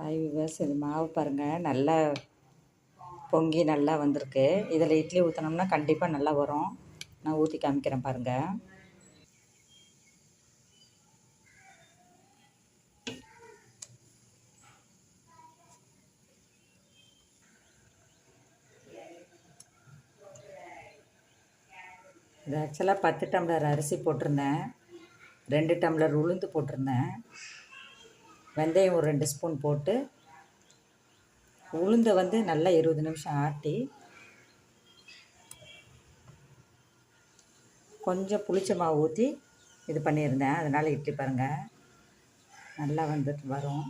Hi viewers, இது மாவு பாருங்கள், நல்லா பொங்கி நல்லா வந்திருக்கு. இதில் இட்லி ஊற்றினோம்னா கண்டிப்பாக நல்லா வரும். நான் ஊற்றி காமிக்கிறேன் பாருங்கள். இது ஆக்சுவலாக 10 டம்ளர் அரிசி போட்டிருந்தேன், 2 டம்ளர் உளுந்து போட்டிருந்தேன், வெந்தயம் ஒரு 2 ஸ்பூன் போட்டு உளுந்தை வந்து நல்லா 20 நிமிஷம் ஆட்டி கொஞ்சம் புளிச்ச மாவு ஊற்றி இது பண்ணியிருந்தேன். அதனால் இட்லி பாருங்கள் நல்லா வந்துட்டு வரும்.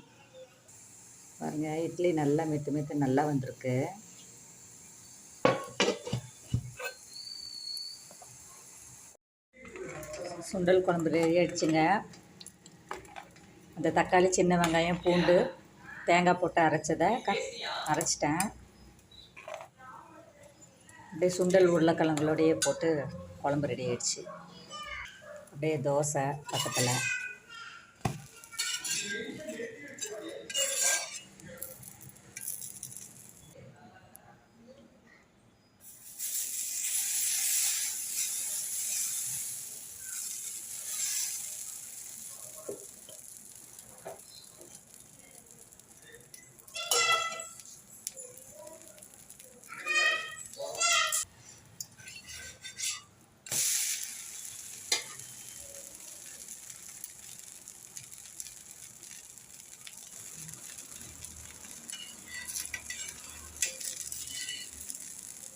பாருங்கள், இட்லி நல்லா மெத்து மெத்து நல்லா வந்திருக்கு. சுண்டல் குழம்பு ரெடி ஆகிடுச்சுங்க. அந்த தக்காளி, சின்ன வெங்காயம், பூண்டு, தேங்காய் போட்டு அரைச்சதை அரைச்சிட்டேன். அப்படியே சுண்டல் உருளைக்கிழங்குகளோடையே போட்டு குழம்பு ரெடி ஆகிடுச்சு. அப்படியே தோசை பக்கத்தில்.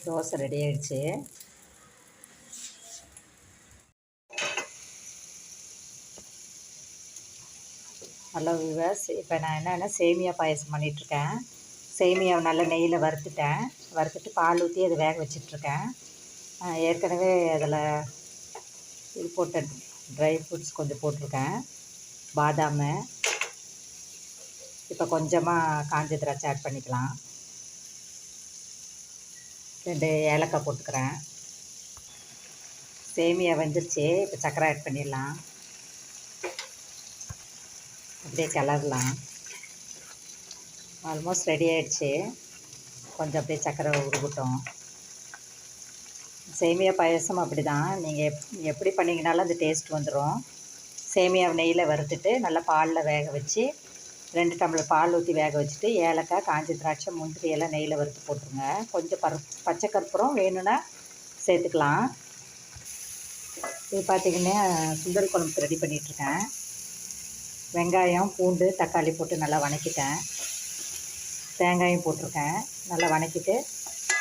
தோசை ரெடி ஆகிடுச்சு. ஹலோ விவர்ஸ், இப்போ நான் என்னென்னா சேமியா பாயசம் பண்ணிகிட்ருக்கேன். சேமியாவை நல்லா நெய்யில் வறுத்துட்டு பால் ஊற்றி அதை வேக வச்சிட்ருக்கேன். ஏற்கனவே அதில் இது போட்ட ட்ரை ஃப்ரூட்ஸ் கொஞ்சம் போட்டிருக்கேன், பாதாம். இப்போ கொஞ்சமாக காஞ்ச திராட்சை ஆட் பண்ணிக்கலாம். 2 ஏலக்காய் போட்டுக்கிறேன். சேமியா வெந்துருச்சு. இப்போ சர்க்கரை ஆட் பண்ணிடலாம். அப்படியே கிளறலாம். ஆல்மோஸ்ட் ரெடி ஆகிடுச்சு. கொஞ்சம் அப்படியே சர்க்கரை உருகட்டும். சேமியா பாயசம் அப்படி தான், நீங்கள் எப்படி பண்ணிங்கனாலும் அந்த டேஸ்ட் வந்துடும். சேமியாவை நெய்யில் வறுத்துட்டு நல்லா பாலில் வேக வச்சு 2 டம்ளர் பால் ஊற்றி வேக வச்சுட்டு ஏலக்காய், காஞ்ச திராட்சை, முந்திரி எல்லாம் நெய்யில் வறுத்து போட்டுருங்க. கொஞ்சம் பச்சை கற்பூரம் வேணும்னா சேர்த்துக்கலாம். இது பார்த்திங்கன்னா சுண்டல் குழம்பு ரெடி பண்ணிகிட்ருக்கேன். வெங்காயம், பூண்டு, தக்காளி போட்டு நல்லா வதக்கிட்டேன். தேங்காயும் போட்டிருக்கேன். நல்லா வதக்கிட்டு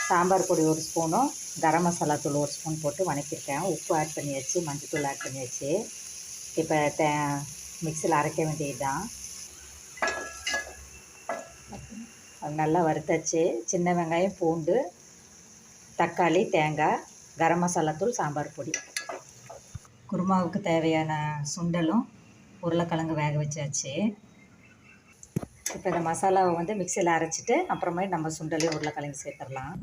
சாம்பார் பொடி 1 ஸ்பூனும் கரம் மசாலா தூள் 1 ஸ்பூன் போட்டு வதக்கியிருக்கேன். உப்பு ஆட் பண்ணியாச்சு, மஞ்சள் தூள் ஆட் பண்ணியாச்சு. இப்போ மிக்சியில் அரைக்க வேண்டியது தான். நல்லா வறுத்தாச்சு. சின்ன வெங்காயம், பூண்டு, தக்காளி, தேங்காய், கரம் மசாலா தூள், சாம்பார் பொடி. குருமாவுக்கு தேவையான சுண்டலும் உருளைக்கிழங்கு வேக வச்சாச்சு. இப்போ இந்த மசாலாவை வந்து மிக்சியில் அரைச்சிட்டு அப்புறமே நம்ம சுண்டலையும் உருளைக்கிழங்கு சேர்த்துடலாம்.